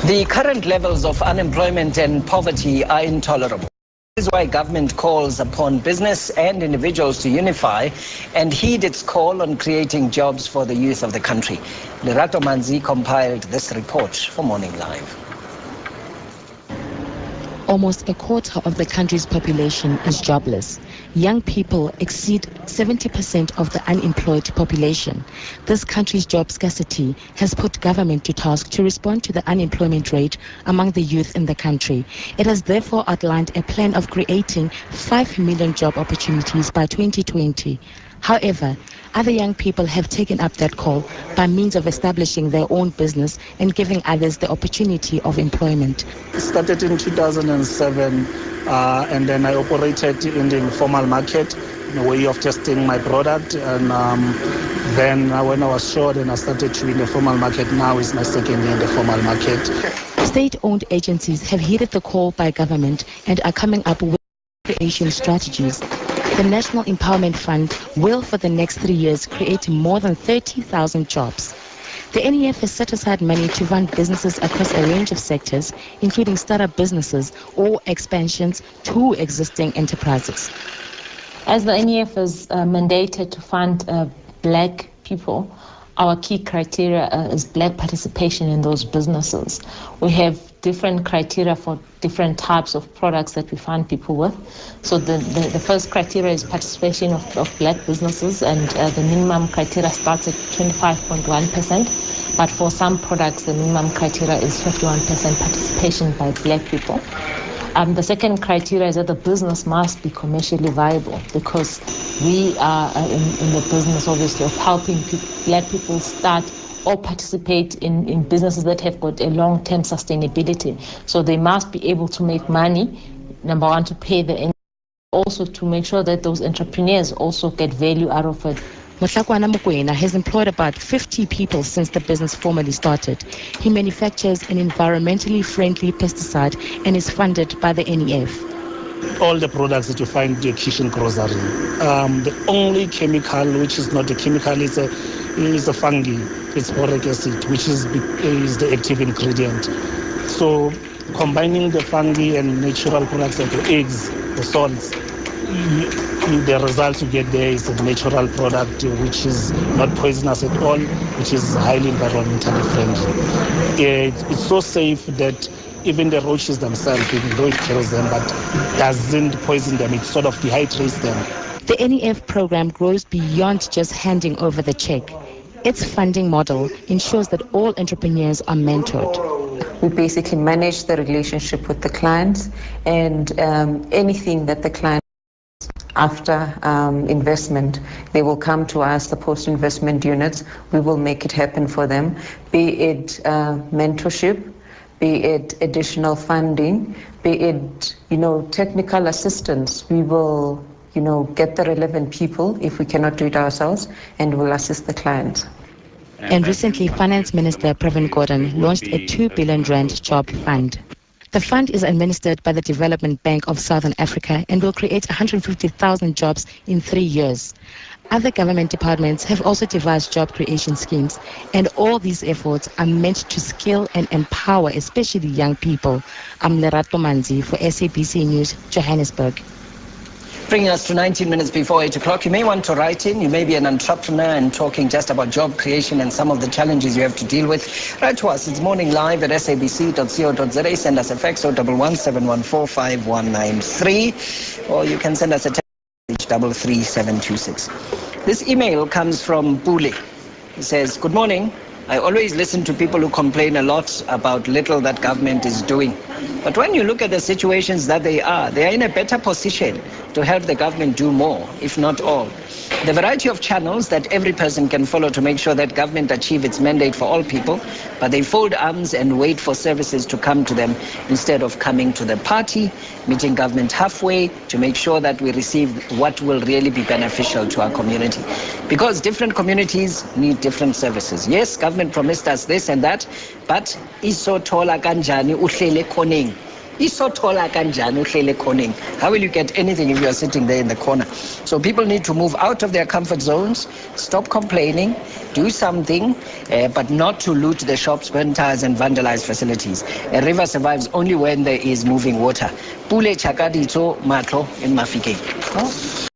The current levels of unemployment and poverty are intolerable. This is why government calls upon business and individuals to unify and heed its call on creating jobs for the youth of the country. Lerato Manzi compiled this report for Morning Live. Almost a quarter of the country's population is jobless. Young people exceed 70% of the unemployed population. This country's job scarcity has put government to task to respond to the unemployment rate among the youth in the country. It has therefore outlined a plan of creating 5 million job opportunities by 2020. However, other young people have taken up that call by means of establishing their own business and giving others the opportunity of employment. I started in 2007 and then I operated in the informal market in a way of testing my product, and then when I was sure, then I started to in the formal market. Now is my second year in the formal market. State-owned agencies have heeded the call by government and are coming up with creation strategies. The National Empowerment Fund will, for the next 3 years, create more than 30,000 jobs. The NEF has set aside money to fund businesses across a range of sectors, including startup businesses or expansions to existing enterprises. As the NEF is mandated to fund black people, our key criteria is black participation in those businesses. We have different criteria for different types of products that we fund people with. So the first criteria is participation of black businesses, and the minimum criteria starts at 25.1%, but for some products the minimum criteria is 51% participation by black people. The second criteria is that the business must be commercially viable, because we are in the business, obviously, of helping black people start or participate in businesses that have got a long-term sustainability. So they must be able to make money, number one, to pay the, also to make sure that those entrepreneurs also get value out of it. Mohlakwana Mokoena has employed about 50 people since the business formally started. He manufactures an environmentally friendly pesticide and is funded by the NEF. All the products that you find in your kitchen grocery, the only chemical which is not a chemical is a fungi. It's boric acid, which is the active ingredient. So combining the fungi and natural products like the eggs, the salts, the result you get there is a natural product which is not poisonous at all, which is highly environmentally friendly. It's so safe that even the roaches themselves, even though it kills them, but doesn't poison them, it sort of dehydrates them. The NEF program grows beyond just handing over the check. Its funding model ensures that all entrepreneurs are mentored. We basically manage the relationship with the clients, and anything that the client after investment, they will come to us, the post-investment units. We will make it happen for them, be it mentorship, be it additional funding, be it, technical assistance. We will, get the relevant people if we cannot do it ourselves, and we'll assist the clients. And recently, Finance Minister Pravin Gordhan launched a 2 billion rand job fund. The fund is administered by the Development Bank of Southern Africa and will create 150,000 jobs in 3 years. Other government departments have also devised job creation schemes, and all these efforts are meant to skill and empower especially young people. I'm Lerato Manzi for SABC News, Johannesburg. Bringing us to 19 minutes before 8 o'clock. You may want to write in. You may be an entrepreneur and talking just about job creation and some of the challenges you have to deal with. Write to us. It's Morning Live at sabc.co.za. Send us a fax 011 714 5193, or you can send us a text 33726. This email comes from Bule. He says, "Good morning. I always listen to people who complain a lot about little that government is doing. But when you look at the situations that they are in a better position to help the government do more, if not all. The variety of channels that every person can follow to make sure that government achieve its mandate for all people, but they fold arms and wait for services to come to them instead of coming to the party, meeting government halfway to make sure that we receive what will really be beneficial to our community. Because different communities need different services. Yes, government promised us this and that, but iso thola kanjani uhlele khoneng. Isothola kanjani uhlele cornering. How will you get anything if you are sitting there in the corner? So people need to move out of their comfort zones, stop complaining, do something, but not to loot the shops, burn tires and vandalize facilities. A river survives only when there is moving water. Pule Chakadito Matlo in Mafikeng.